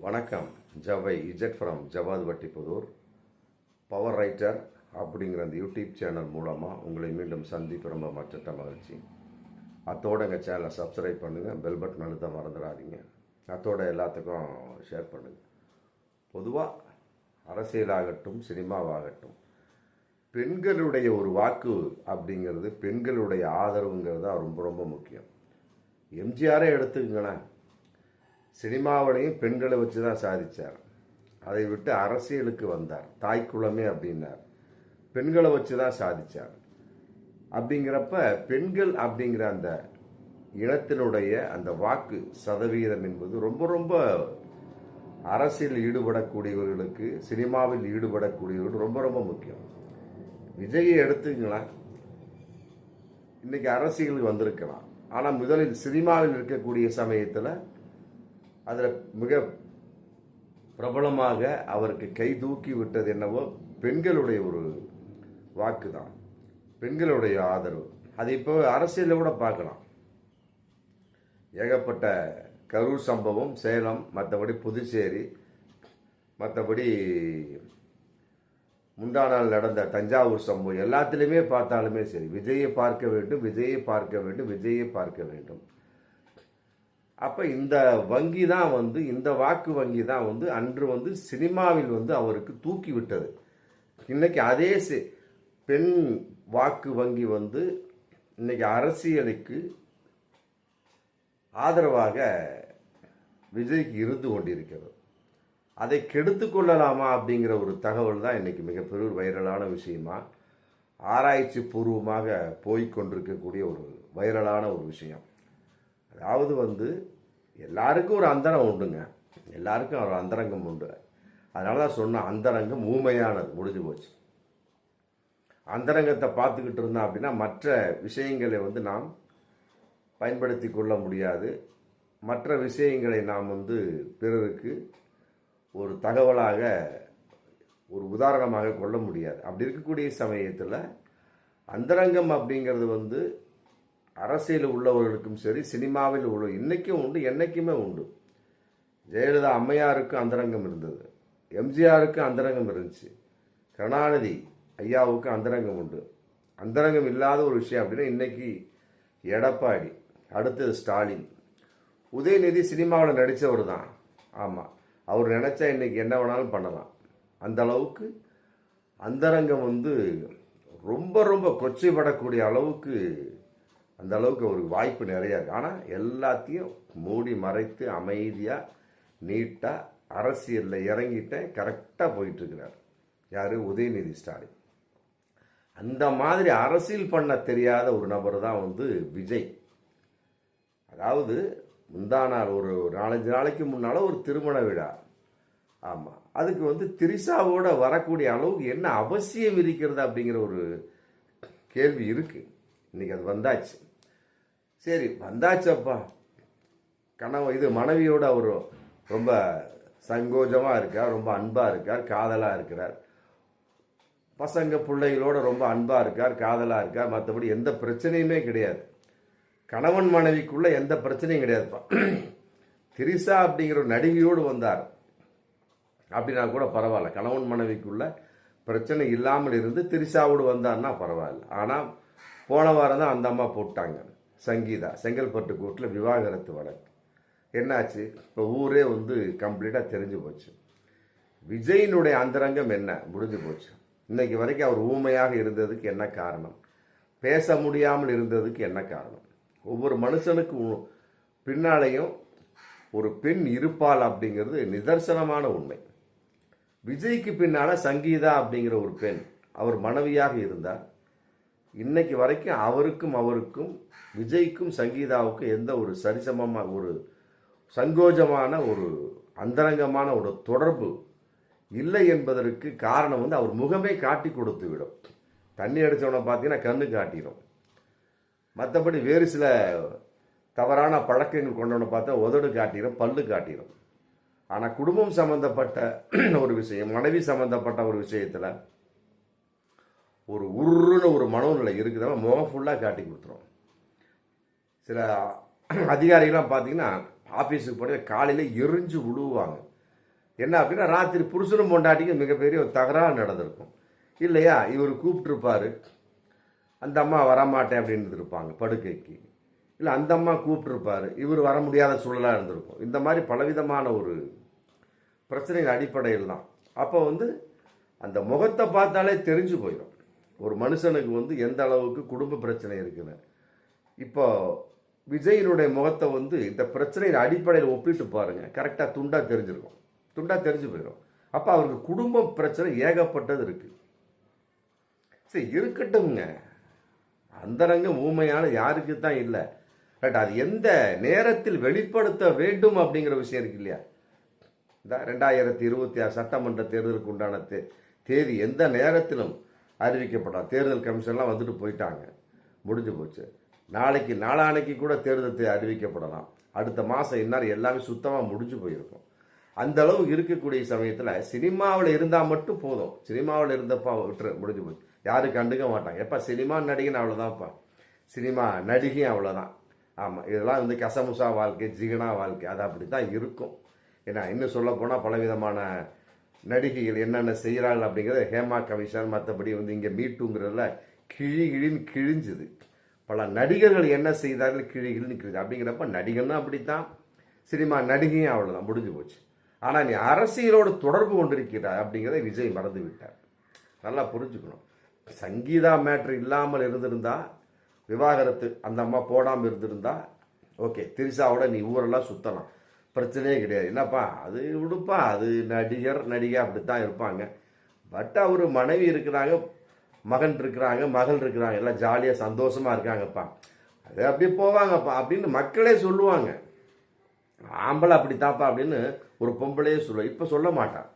வணக்கம். ஜவை இஜெட் from Jawad Vattipudur. Power writer அப்படிங்கிற அந்த யூடியூப் சேனல் மூலமாக உங்களை மீண்டும் சந்திப்பு ரொம்ப மற்ற மகிழ்ச்சி. அத்தோட எங்கள் சேனலை சப்ஸ்கிரைப் பண்ணுங்கள், பெல் பட்டன் அழுத்த மறந்துடாதீங்க. அத்தோட எல்லாத்துக்கும் ஷேர் பண்ணுங்கள். பொதுவாக அரசியலாகட்டும் சினிமாவாகட்டும் பெண்களுடைய ஒரு வாக்கு அப்படிங்கிறது, பெண்களுடைய ஆதரவுங்கிறது தான் ரொம்ப ரொம்ப முக்கியம். எம்ஜிஆரே எடுத்துக்கங்களேன், சினிமாவிலையும் பெண்களை வச்சு தான் சாதித்தார். அதை விட்டு அரசியலுக்கு வந்தார். தாய்க்குளமே அப்படின்னார். பெண்களை வச்சு தான் சாதித்தார். அப்படிங்கிறப்ப பெண்கள் அப்படிங்கிற அந்த இனத்தினுடைய அந்த வாக்கு சதவீதம் என்பது ரொம்ப ரொம்ப அரசியல் ஈடுபடக்கூடியவர்களுக்கு, சினிமாவில் ஈடுபடக்கூடியவர்கள் ரொம்ப ரொம்ப முக்கியம். விஜயை எடுத்துக்கலாம், இன்னைக்கு அரசியலுக்கு வந்திருக்கலாம். ஆனால் முதலில் சினிமாவில் இருக்கக்கூடிய சமயத்தில் அதில் மிக பிரபலமாக அவருக்கு கை தூக்கி விட்டது என்னவோ பெண்களுடைய ஒரு வாக்கு தான், பெண்களுடைய ஆதரவு. அது இப்போ அரசியலில் கூட பார்க்கலாம். ஏகப்பட்ட கரூர் சம்பவம், சேலம், மற்றபடி புதுச்சேரி, மற்றபடி முந்தா நாள் நடந்த தஞ்சாவூர் சம்பவம், எல்லாத்திலையுமே பார்த்தாலுமே சரி, விஜயை பார்க்க வேண்டும், விஜயை பார்க்க வேண்டும், விஜயை பார்க்க வேண்டும். அப்போ இந்த வங்கி தான் இந்த வாக்கு வங்கி தான் அன்று சினிமாவில் அவருக்கு தூக்கி விட்டது. இன்னைக்கு அதே பெண் வாக்கு வங்கி இன்னைக்கு அரசியலுக்கு ஆதரவாக விஜய்க்கு இருந்து கொண்டிருக்கிறது. அதை கெடுத்து கொள்ளலாமா அப்படிங்கிற ஒரு தகவல் தான் இன்னைக்கு மிகப்பெரிய வைரலான விஷயமா, ஆராய்ச்சி பூர்வமாக போய்கொண்டிருக்கக்கூடிய ஒரு வைரலான ஒரு விஷயம். அதாவது எல்லாருக்கும் ஒரு அந்தரம் உண்டுங்க, எல்லாருக்கும் ஒரு அந்தரங்கம் உண்டு. அதனால தான் சொன்ன அந்தரங்கம் ஊமையானது, முடிஞ்சு போச்சு. அந்தரங்கத்தை பார்த்துக்கிட்டு இருந்தோம் அப்படின்னா மற்ற விஷயங்களை நாம் பயன்படுத்தி கொள்ள முடியாது. மற்ற விஷயங்களை நாம் பிறருக்கு ஒரு தகவலாக, ஒரு உதாரணமாக கொள்ள முடியாது. அப்படி இருக்கக்கூடிய சமயத்தில் அந்தரங்கம் அப்படிங்கிறது அரசியல் உள்ளவர்களுக்கும் சரி, சினிமாவில் உள்ள இன்னைக்கும் உண்டு, என்னைக்குமே உண்டு. ஜெயலலிதா அம்மையாருக்கு அந்தரங்கம் இருந்தது, எம்ஜிஆருக்கு அந்தரங்கம் இருந்துச்சு, கருணாநிதி ஐயாவுக்கு அந்தரங்கம் உண்டு. அந்தரங்கம் இல்லாத ஒரு விஷயம் அப்படின்னா இன்னைக்கு எடப்பாடி, அடுத்தது ஸ்டாலின், உதயநிதி சினிமாவில் நடித்தவர் தான். ஆமாம், அவர் நினச்சா இன்னைக்கு என்ன வேணாலும் பண்ணலாம். அந்த அளவுக்கு அந்தரங்கம் ரொம்ப ரொம்ப கொச்சைப்படக்கூடிய அளவுக்கு, அந்த அளவுக்கு ஒரு வாய்ப்பு நிறையா இருக்குது. ஆனால் எல்லாத்தையும் மூடி மறைத்து அமைதியாக நீட்டாக அரசியலில் இறங்கிட்டேன், கரெக்டாக போயிட்டுருக்கிறார். யார்? உதயநிதி ஸ்டாலின். அந்த மாதிரி அரசியல் பண்ண தெரியாத ஒரு நபர் தான் விஜய். அதாவது முந்தா நாள் ஒரு 4-5 நாளைக்கு முன்னால் ஒரு திருமண விழா. ஆமாம், அதுக்கு திரிசாவோட வரக்கூடிய அளவுக்கு என்ன அவசியம் இருக்கிறது அப்படிங்கிற ஒரு கேள்வி இருக்குது. இன்னைக்கு அது வந்தாச்சு. சரி, வந்தாச்சப்பா. மனைவியோட அவர் ரொம்ப சங்கோஜமாக இருக்கார், ரொம்ப அன்பாக இருக்கார், காதலாக இருக்கிறார். பசங்க பிள்ளைகளோட ரொம்ப அன்பாக இருக்கார், காதலாக இருக்கார். மற்றபடி எந்த பிரச்சனையுமே கிடையாது. கணவன் மனைவிக்குள்ள எந்த பிரச்சனையும் கிடையாதுப்பா. திரிசா அப்படிங்கிற ஒரு நடிகையோடு வந்தார் அப்படின்னா கூட பரவாயில்ல. கணவன் மனைவிக்குள்ள பிரச்சனை இல்லாமல் இருந்து திரிசாவோடு வந்தார்னா பரவாயில்ல. ஆனால் போன வாரம் தான் அந்த அம்மா போட்டாங்க, சங்கீதா, செங்கல்பட்டு கோர்ட்டில் விவாகரத்து வழக்கு. என்னாச்சு? இப்போ ஊரே கம்ப்ளீட்டாக தெரிஞ்சு போச்சு. விஜயினுடைய அந்தரங்கம் என்ன? முடிஞ்சு போச்சு. இன்னைக்கு வரைக்கும் அவர் ஊமையாக இருந்ததுக்கு என்ன காரணம்? பேச முடியாமல் இருந்ததுக்கு என்ன காரணம்? ஒவ்வொரு மனுஷனுக்கு பின்னாலேயும் ஒரு பெண் இருப்பாள் அப்படிங்கிறது நிதர்சனமான உண்மை. விஜய்க்கு பின்னால சங்கீதா அப்படிங்கிற ஒரு பெண் அவர் மனைவியாக இருந்தார். இன்னைக்கு வரைக்கும் அவருக்கும் விஜய்க்கும் சங்கீதாவுக்கும் எந்த ஒரு சரிசமமான, ஒரு சங்கோஜமான, ஒரு அந்தரங்கமான ஒரு தொடர்பு இல்லை என்பதற்கு காரணம் அவர் முகமே காட்டி கொடுத்து விடும். தண்ணி அடித்தவனை பார்த்தீங்கன்னா கண்ணு காட்டிடும். மற்றபடி வேறு சில தவறான பழக்கங்கள் கொண்டவனை பார்த்தா உதடு காட்டிடும், பல்லு காட்டிடும். ஆனால் குடும்பம் சம்பந்தப்பட்ட ஒரு விஷயம், மனைவி சம்பந்தப்பட்ட ஒரு விஷயத்தில் ஒரு உருன்னு ஒரு மனோநிலை இருக்குதுன்னா முகம் ஃபுல்லாக காட்டி கொடுத்துரும். சில அதிகாரிகள்லாம் பார்த்தீங்கன்னா ஆஃபீஸுக்கு போய் காலையில் எரிஞ்சு விழுவாங்க. என்ன அப்படின்னா ராத்திரி புருஷனும் பொண்டாட்டிக்கு மிகப்பெரிய ஒரு தகராறு நடந்திருக்கும் இல்லையா. இவர் கூப்பிட்டுருப்பாரு, அந்த அம்மா வரமாட்டேன் அப்படின்னு இருப்பாங்க படுக்கைக்கு. இல்லை அந்த அம்மா கூப்பிட்டுருப்பாரு, இவர் வர முடியாத சூழலாக இருந்திருக்கும். இந்த மாதிரி பலவிதமான ஒரு பிரச்சனைகள் அடிப்படையில் தான். அப்போ அந்த முகத்தை பார்த்தாலே தெரிஞ்சு போயிடும் ஒரு மனுஷனுக்கு எந்த அளவுக்கு குடும்ப பிரச்சனை இருக்குன்னு. இப்போ விஜயினுடைய முகத்தை இந்த பிரச்சனையின் அடிப்படையில் ஒப்பிட்டு பாருங்க, கரெக்டாக துண்டா தெரிஞ்சிருக்கும், துண்டா தெரிஞ்சு போயிடும். அப்போ அவருக்கு குடும்ப பிரச்சனை ஏகப்பட்டது இருக்கு. சரி இருக்கட்டும்ங்க, அந்தரங்கம் ஊமையான யாருக்கு தான் இல்லை. பட் அது எந்த நேரத்தில் வெளிப்படுத்த வேண்டும் அப்படிங்கிற விஷயம் இருக்கு இல்லையா. இந்த 2026 சட்டமன்ற தேர்தலுக்கு உண்டான தேதி எந்த நேரத்திலும் அறிவிக்கப்படாது. தேர்தல் கமிஷன்லாம் வந்துட்டு போயிட்டாங்க, முடிஞ்சு போச்சு. நாளைக்கு நாளானைக்கு கூட தேர்தல் அறிவிக்கப்படலாம். அடுத்த மாதம் இந்நேரம் எல்லாமே சுத்தமாக முடிஞ்சு போயிருக்கும். அந்த அளவு இருக்கக்கூடிய சமயத்தில் சினிமாவில் இருந்தால் மட்டும் போதும். சினிமாவில் இருந்தப்பா விட்டுரு, முடிஞ்சு போச்சு. யாரும் கண்டுக்க மாட்டாங்க. எப்போ சினிமா நடிகன் அவ்வளோதான்ப்பா, சினிமா நடிகையும் அவ்வளோதான். ஆமாம், இதெல்லாம் கசமுசா வாழ்க்கை, ஜிகனா வாழ்க்கை, அது அப்படி தான் இருக்கும். ஏன்னா இன்னும் சொல்ல போனால் பலவிதமான நடிகைகள் என்னென்ன செய்கிறாள் அப்படிங்கிறத ஹேமா கமிஷன் மற்றபடி இங்கே மீட்டுங்கிறதுல கிழின்னு கிழிஞ்சுது. பல நடிகர்கள் என்ன செய்தார்கள், கிழின்னு கிழிஞ்சு. அப்படிங்கிறப்ப நடிகன்னா அப்படித்தான், சினிமா நடிகையும் அவ்வளோதான், முடிஞ்சு போச்சு. ஆனால் நீ அரசியலோடு தொடர்பு கொண்டிருக்கிறாய் அப்படிங்கிறத விஜய் மறந்து விட்டார். நல்லா புரிஞ்சுக்கணும். சங்கீதா மேட்ரு இல்லாமல் இருந்திருந்தா, விவாகரத்து அந்த அம்மா போடாமல் இருந்திருந்தா ஓகே, திரிசாவோட நீ ஊரெல்லாம் சுற்றலாம், பிரச்சனையே கிடையாது. என்னப்பா அது விடுப்பா, அது நடிகை அப்படித்தான் இருப்பாங்க. பட் அவர் மனைவி இருக்கிறாங்க, மகன் இருக்கிறாங்க, மகள் இருக்கிறாங்க, எல்லாம் ஜாலியாக சந்தோஷமாக இருக்காங்கப்பா, அது அப்படியே போவாங்கப்பா அப்படின்னு மக்களே சொல்லுவாங்க. ஆம்பளை அப்படித்தாப்பா அப்படின்னு ஒரு பொம்பளையே சொல்லுவாள். இப்போ சொல்ல மாட்டான்.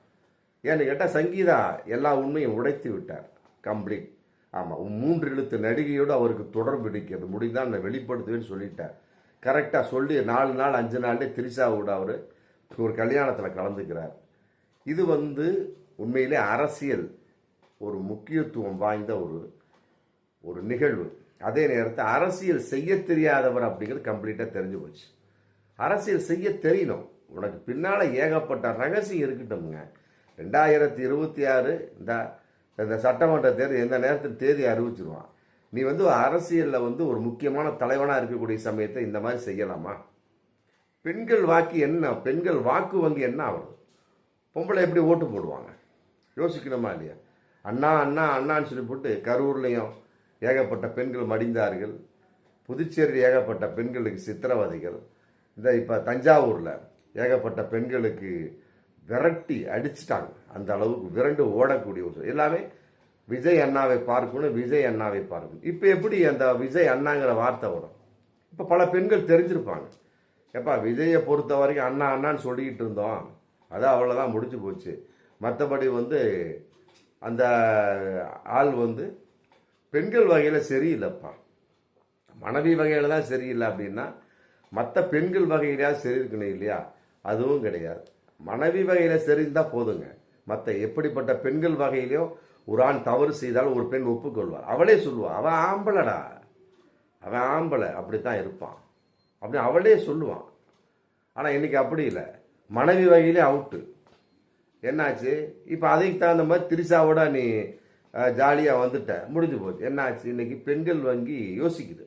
ஏன்னு கேட்டால் சங்கீதா எல்லா உண்மையும் உடைத்து விட்டார் கம்ப்ளீட். ஆமாம், 3 எழுத்து நடிகையோடு அவருக்கு தொடர்பு இருக்கிறது, முடிந்தால் நான் வெளிப்படுத்துவேன்னு சொல்லிட்டார். கரெக்டாக சொல்லி 4 நாள் 5 நாள்லேயே திரிசாவோட அவர் ஒரு கல்யாணத்தில் கலந்துக்கிறார். இது உண்மையிலே அரசியல் ஒரு முக்கியத்துவம் வாய்ந்த ஒரு நிகழ்வு. அதே நேரத்தில் அரசியல் செய்ய தெரியாதவர் அப்படிங்கிறது கம்ப்ளீட்டாக தெரிஞ்சு போச்சு. அரசியல் செய்ய தெரியணும். உனக்கு பின்னால் ஏகப்பட்ட ரகசியம் இருக்கட்டும்ங்க. 2026 இந்த சட்டமன்ற தேர்தல் எந்த நேரத்தில் தேதி அறிவிச்சிருவான். நீ அரசியலில் ஒரு முக்கியமான தலைவனாக இருக்கக்கூடிய சமயத்தை இந்த மாதிரி செய்யலாமா? பெண்கள் வாக்கு என்ன, பெண்கள் வாக்கு வங்கி என்ன ஆகுது? பொம்பளை எப்படி ஓட்டு போடுவாங்க யோசிக்கணுமா இல்லையா? அண்ணா அண்ணா அண்ணான்னு சொல்லி போட்டு கரூர்லேயும் ஏகப்பட்ட பெண்கள் மடிந்தார்கள். புதுச்சேரியில் ஏகப்பட்ட பெண்களுக்கு சித்திரவதைகள். இப்போ தஞ்சாவூரில் ஏகப்பட்ட பெண்களுக்கு விரட்டி அடிச்சிட்டாங்க. அந்த அளவுக்கு விரண்டு ஓடக்கூடிய ஒரு எல்லாமே விஜய் அண்ணாவை பார்க்கணும், விஜய் அண்ணாவை பார்க்கணும். இப்போ எப்படி அந்த விஜய் அண்ணாங்கிற வார்த்தை வரும்? இப்போ பல பெண்கள் தெரிஞ்சிருப்பாங்க. எப்பா விஜயை பொறுத்த வரைக்கும் அண்ணா அண்ணான்னு சொல்லிக்கிட்டு இருந்தோம், அதான் அவ்வளோதான், முடிஞ்சு போச்சு. மற்றபடி அந்த ஆள் பெண்கள் வகையில் சரியில்லைப்பா, மனைவி வகையில் தான் சரியில்லை அப்படின்னா மற்ற பெண்கள் வகையிலையாவது சரி இருக்கணும் இல்லையா? அதுவும் கிடையாது. மனைவி வகையில் சரிந்தால் போதுங்க. மற்ற எப்படிப்பட்ட பெண்கள் வகையிலையும் ஒரு ஆண் தவறு செய்தாலும் ஒரு பெண் ஒப்புக்கொள்வார். அவளே சொல்லுவாள், அவன் ஆம்பளடா, அவன் ஆம்பளை, அப்படித்தான் இருப்பான் அப்படி அவளே சொல்லுவான். ஆனால் இன்னைக்கு அப்படி இல்லை, மனைவி வகையிலே அவுட்டு. என்னாச்சு? இப்போ அதுக்கு தகுந்த மாதிரி திரிசாவோட நீ ஜாலியாக வந்துட்ட, முடிஞ்சு போச்சு. என்னாச்சு? இன்னைக்கு பெண்கள் வங்கி யோசிக்குது.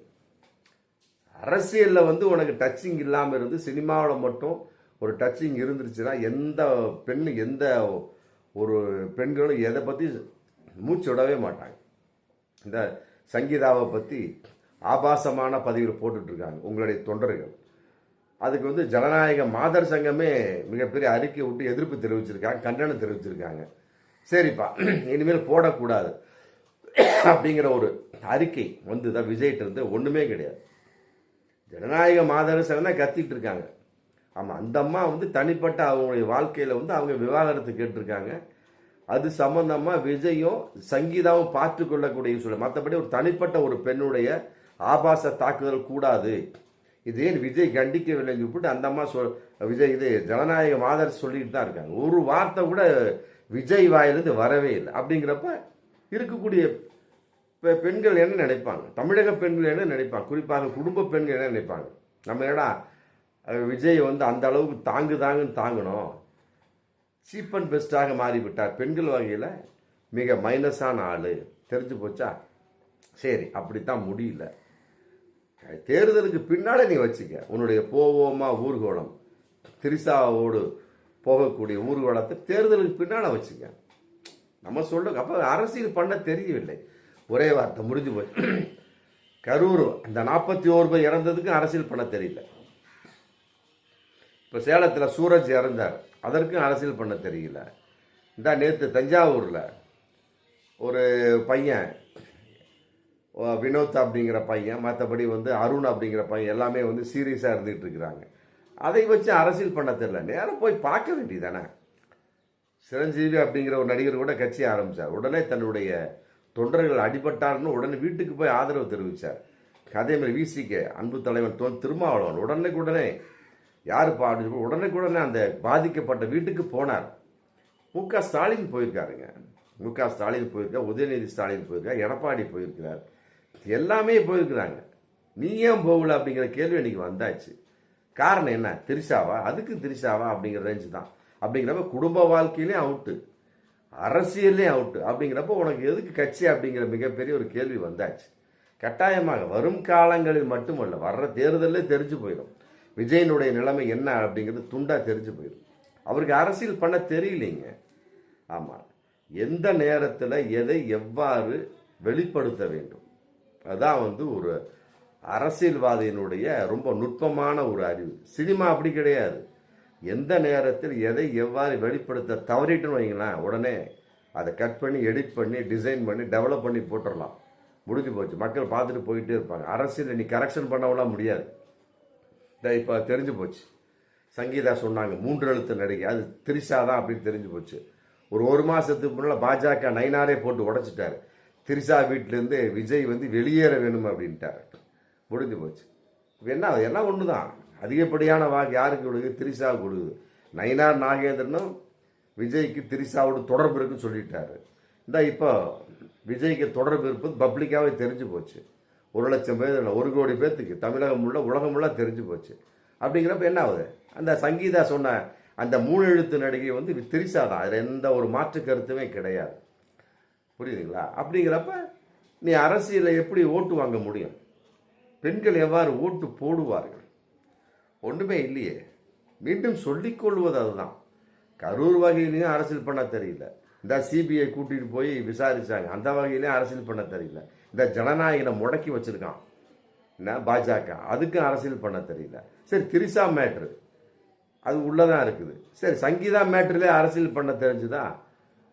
அரசியலில் உனக்கு டச்சிங் இல்லாமல் இருந்து சினிமாவில் மட்டும் ஒரு டச்சிங் இருந்துருச்சுன்னா எந்த பெண்ணு எந்த ஒரு பெண்களும் எதை பற்றி மூச்சு விடவே மாட்டாங்க. இந்த சங்கீதாவை பற்றி ஆபாசமான பதிவில் போட்டுட்ருக்காங்க உங்களுடைய தொண்டர்கள். அதுக்கு ஜனநாயக மாதர் சங்கமே மிகப்பெரிய அறிக்கை விட்டு எதிர்ப்பு தெரிவிச்சிருக்காங்க, கண்டனம் தெரிவிச்சிருக்காங்க. சரிப்பா, இனிமேல் போடக்கூடாது அப்படிங்கிற ஒரு அறிக்கை தான் விஜய்கிட்ட இருந்து ஒன்றுமே கிடையாது. ஜனநாயக மாதர் சங்கம் தான் கத்திட்டு இருக்காங்க. ஆமாம், அந்த அம்மா தனிப்பட்ட அவங்களுடைய வாழ்க்கையில் அவங்க விவாகரத்து கேட்டிருக்காங்க. அது சம்பந்தமாக விஜயும் சங்கீதாவும் பார்த்து கொள்ளக்கூடிய சூழல். மற்றபடி ஒரு தனிப்பட்ட ஒரு பெண்ணுடைய ஆபாச தாக்குதல் கூடாது, இது ஏன் விஜய் கண்டிக்கவில்லைன்னு சொல்லிட்டு அந்த அம்மா விஜய் ஜனநாயக மாதர் சொல்லிட்டு தான் இருக்காங்க. ஒரு வார்த்தை கூட விஜய் வாயிலிருந்து வரவே இல்லை. அப்படிங்கிறப்ப இருக்கக்கூடிய பெண்கள் என்ன நினைப்பாங்க, தமிழக பெண்கள் என்ன நினைப்பாங்க, குறிப்பாக குடும்ப பெண்கள் என்ன நினைப்பாங்க? நம்ம என்னடா விஜய் அந்த அளவுக்கு தாங்குன்னு தாங்கணும், சீப் அண்ட் பெஸ்ட்டாக மாறிவிட்டார். பெண்கள் வகையில் மிக மைனஸான ஆள். தெரிஞ்சு போச்சா? சரி, அப்படித்தான் முடியல. தேர்தலுக்கு பின்னாலே நீ வச்சுக்க உன்னுடைய போவோமா ஊர்கோலம், திரிசாவோடு போகக்கூடிய ஊர்வலத்தை தேர்தலுக்கு பின்னால வச்சுக்க. நம்ம சொல்ல அப்போ அரசியல் பண்ண தெரியவில்லை. ஒரே வார்த்தை முடிஞ்சு போய். கரூர் அந்த 41 பேர் இறந்ததுக்கு அரசியல் பண்ண தெரியல. இப்போ சேலத்தில் சூரஜ் இறந்தார், அதற்கும் அரசியல் பண்ண தெரியல. இந்த நேற்று தஞ்சாவூரில் ஒரு பையன் வினோத் அப்படிங்கிற பையன், மற்றபடி அருண் அப்படிங்கிற பையன் எல்லாமே சீரியஸாக இருந்துகிட்டு இருக்கிறாங்க. அதை வச்சு அரசியல் பண்ண தெரியல. நேரம் போய் பார்க்க வேண்டியதானே. சிரஞ்சீவி அப்படிங்கிற ஒரு நடிகர் கூட கட்சி ஆரம்பித்தார். உடனே தன்னுடைய தொண்டர்கள் அடிபட்டார்னு உடனே வீட்டுக்கு போய் ஆதரவு தெரிவித்தார். அதேமாதிரி விசிகே அன்பு தலைவன் திருமாவளவன் உடனே யாருப்பா அப்படின்னு உடனே அந்த பாதிக்கப்பட்ட வீட்டுக்கு போனார். முக ஸ்டாலின் போயிருக்காருங்க. முக ஸ்டாலின் போயிருக்கார், உதயநிதி ஸ்டாலின் போயிருக்கார், எடப்பாடி போயிருக்கிறார், எல்லாமே போயிருக்கிறாங்க. நீ ஏன் போகல அப்படிங்கிற கேள்வி இன்னைக்கு வந்தாச்சு. காரணம் என்ன? திரிசாவா? அதுக்கு திரிசாவா அப்படிங்கிற ரேஞ்சு தான். அப்படிங்கிறப்ப குடும்ப வாழ்க்கையிலே அவுட்டு, அரசியலே அவுட்டு. அப்படிங்கிறப்ப உனக்கு எதுக்கு கட்சி அப்படிங்கிற மிகப்பெரிய ஒரு கேள்வி வந்தாச்சு. கட்டாயமாக வரும் காலங்களில் மட்டுமல்ல, வர்ற தேர்தலே தெரிஞ்சு போயிடும் விஜயனுடைய நிலைமை என்ன அப்படிங்கிறது. துண்டா தெரிஞ்சு போயிடும். அவருக்கு அரசியல் பண்ண தெரியலைங்க. ஆமாம், எந்த நேரத்தில் எதை எவ்வாறு வெளிப்படுத்த வேண்டும், அதான் ஒரு அரசியல்வாதியினுடைய ரொம்ப நுட்பமான ஒரு அறிவு. சினிமா அப்படி கிடையாது. எந்த நேரத்தில் எதை எவ்வாறு வெளிப்படுத்த தவறிட்டுன்னு வைங்களேன், உடனே அதை கட் பண்ணி எடிட் பண்ணி டிசைன் பண்ணி டெவலப் பண்ணி போட்டுடலாம். முடிஞ்சு போச்சு. மக்கள் பார்த்துட்டு போயிட்டே இருப்பாங்க. அரசியல் நீ கரெக்ஷன் பண்ணவெல்லாம் முடியாது. இப்போ தெரிஞ்சு போச்சு. சங்கீதா சொன்னாங்க 3 எழுத்து நடிகை, அது திரிஷா தான் அப்படின்னு தெரிஞ்சு போச்சு. ஒரு மாதத்துக்கு முன்னால் பாஜக நைனாரே போட்டு உடைச்சிட்டாரு. திரிஷா வீட்டிலேருந்து விஜய் வெளியேற வேணும் அப்படின்ட்டாரு. முடிஞ்சு போச்சு. என்ன ஒன்று தான், அதிகப்படியான வாக்கு யாருக்கு கொடுக்குது? திரிஷாவுக்கு கொடுக்குது. நயினார் நாகேந்திரனும் விஜய்க்கு திரிஷாவோட தொடர்பு இருக்குன்னு சொல்லிட்டாரு. இப்போ விஜய்க்கு தொடர்பு இருப்பது பப்ளிக்காகவே தெரிஞ்சு போச்சு. 1,00,000 பேர் இல்லை, 1 கோடி பேர்த்துக்கு தமிழகம் உள்ள உலகம் உள்ள தெரிஞ்சு போச்சு. அப்படிங்கிறப்ப என்ன ஆகுது? அந்த சங்கீதா சொன்ன அந்த 3 எழுத்து நடிகை திரிஷா தான். அதில் எந்த ஒரு மாற்று கருத்துமே கிடையாது. புரியுதுங்களா? அப்படிங்கிறப்ப நீ அரசியலை எப்படி ஓட்டு வாங்க முடியும்? பெண்கள் எவ்வாறு ஓட்டு போடுவார்கள்? ஒன்றுமே இல்லையே. மீண்டும் சொல்லிக்கொள்வது அதுதான். கரூர் வகையிலையும் அரசியல் பண்ண தெரியல. இந்த சிபிஐ கூட்டிகிட்டு போய் விசாரிச்சாங்க, அந்த வகையிலையும் அரசியல் பண்ண தெரியல. இந்த ஜனநாயகனை முடக்கி வச்சிருக்கான் என்ன பாஜக, அதுக்கும் அரசியல் பண்ண தெரியல. சரி, திரிஷா மேட்ரு அது உள்ளதான் இருக்குது. சரி, சங்கீதா மேட்ருலே அரசியல் பண்ண தெரிஞ்சுதா?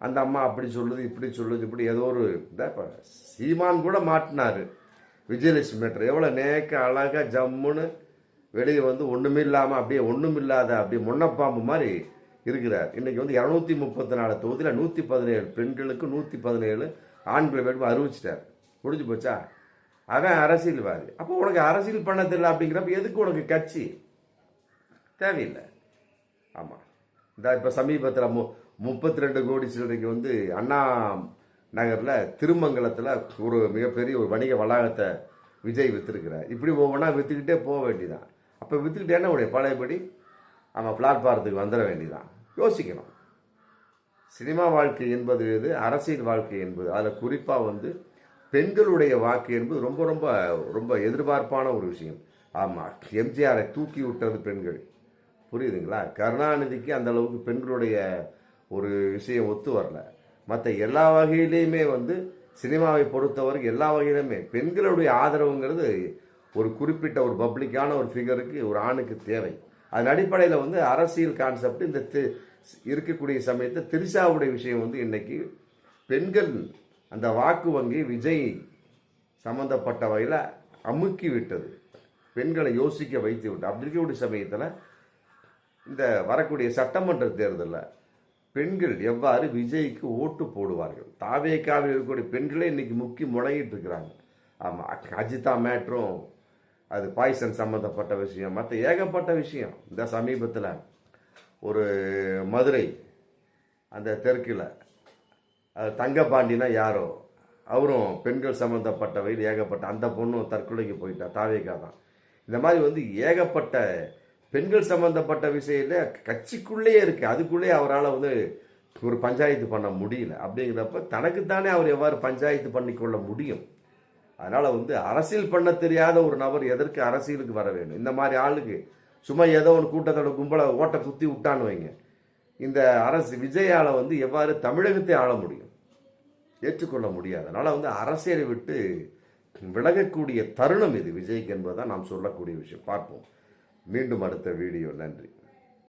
அந்த அம்மா அப்படி சொல்லுது, இப்படி சொல்லுது, இப்படி ஏதோ ஒரு இப்போ சீமான் கூட மாட்டினாரு விஜயலட்சுமி மேட்ரு. எவ்வளோ நேக்க அழகாக ஜம்முன்னு வெளியே ஒன்றுமே இல்லாமல் அப்படியே ஒன்றும் இல்லாத அப்படியே முன்னப்பாம்பு மாதிரி இருக்கிறார். இன்னைக்கு 234 தொகுதியில் 117 பெண்களுக்கு 117 ஆண்கள் வேட்பு அறிவிச்சிட்டார். முடிஞ்சு போச்சா? அவன் அரசியல்வாதி. அப்போ உனக்கு அரசியல் பண்ண தெரியல அப்படிங்கிறப்ப எதுக்கு உனக்கு கட்சி? தேவையில்லை. ஆமாம், இந்த இப்போ சமீபத்தில் 32 கோடி சில்லறைக்கு அண்ணா நகரில் திருமங்கலத்தில் ஒரு மிகப்பெரிய ஒரு வணிக வளாகத்தை விஜய் விற்றுருக்கிறார். இப்படி ஒவ்வொன்றா விற்றுக்கிட்டே போக வேண்டியதான். அப்போ விற்றுக்கிட்டே என்ன உடைய பழையபடி நம்ம பிளாட்பாரத்துக்கு வந்துட வேண்டியதான். யோசிக்கணும். சினிமா வாழ்க்கை என்பது இது, அரசியல் வாழ்க்கை என்பது. அதில் குறிப்பாக பெண்களுடைய வாக்கு என்பது ரொம்ப ரொம்ப ரொம்ப எதிர்பார்ப்பான ஒரு விஷயம். ஆமாம், எம்ஜிஆரை தூக்கி விட்டது பெண்கள். புரியுதுங்களா? கருணாநிதிக்கு அந்த அளவுக்கு பெண்களுடைய ஒரு விஷயம் ஒத்து வரல. மற்ற எல்லா வகையிலையுமே சினிமாவை பொறுத்தவரைக்கும் எல்லா வகையிலுமே பெண்களுடைய ஆதரவுங்கிறது ஒரு குறிப்பிட்ட ஒரு பப்ளிக்கான ஒரு ஃபிகருக்கு, ஒரு ஆணுக்கு தேவை. அதன் அடிப்படையில் அரசியல் கான்செப்ட் இந்த இருக்கக்கூடிய சமயத்தை திரிஷாவுடைய விஷயம் இன்னைக்கு பெண்கள் அந்த வாக்கு வங்கி விஜய் சம்பந்தப்பட்ட வகையில் அமுக்கி விட்டது. பெண்களை யோசிக்க வைத்து விட்டு. அப்படி இருக்கக்கூடிய சமயத்தில் இந்த வரக்கூடிய சட்டமன்ற தேர்தலில் பெண்கள் எவ்வாறு விஜய்க்கு ஓட்டு போடுவார்கள்? தாவேக்காவில் இருக்கக்கூடிய பெண்களே இன்னைக்கு முக்கி முடங்கிட்டு இருக்கிறாங்க. ஆமாம், அஜிதா மேட்ரும் அது பாய்சன் சம்மந்தப்பட்ட விஷயம், மற்ற ஏகப்பட்ட விஷயம். இந்த சமீபத்தில் ஒரு மதுரை அந்த தெற்கில் தங்கபாண்டினா யாரோ, அவரும் பெண்கள் சம்மந்தப்பட்டவையில் ஏகப்பட்ட, அந்த பொண்ணும் தற்கொலைக்கு போயிட்டா, தாவேக்கா தான். இந்த மாதிரி ஏகப்பட்ட பெண்கள் சம்பந்தப்பட்ட விஷயத்துல கட்சிக்குள்ளேயே இருக்கு, அதுக்குள்ளேயே அவரால் வந்து ஒரு பஞ்சாயத்து பண்ண முடியல. அப்படிங்கிறப்ப தனக்குத்தானே அவர் எவ்வாறு பஞ்சாயத்து பண்ணிக்கொள்ள முடியும்? அதனால வந்து அரசியல் பண்ண தெரியாத ஒரு நபர் எதற்கு அரசியலுக்கு வர வேண்டும்? இந்த மாதிரி ஆளுக்கு சும்மா ஏதோ ஒரு கூட்டத்தோட கும்பலை ஓட்ட குத்தி விட்டான்னு வைங்க, இந்த அரசு விஜயால வந்து எவ்வாறு தமிழகத்தை ஆள முடியும்? ஏற்றுக்கொள்ள முடியாது. அதனால வந்து அரசியலை விட்டு விலகக்கூடிய தருணம் இது விஜய்க்கு என்பதுதான் நாம் சொல்லக்கூடிய விஷயம். பார்ப்போம் மீண்டும் அடுத்த வீடியோ. நன்றி.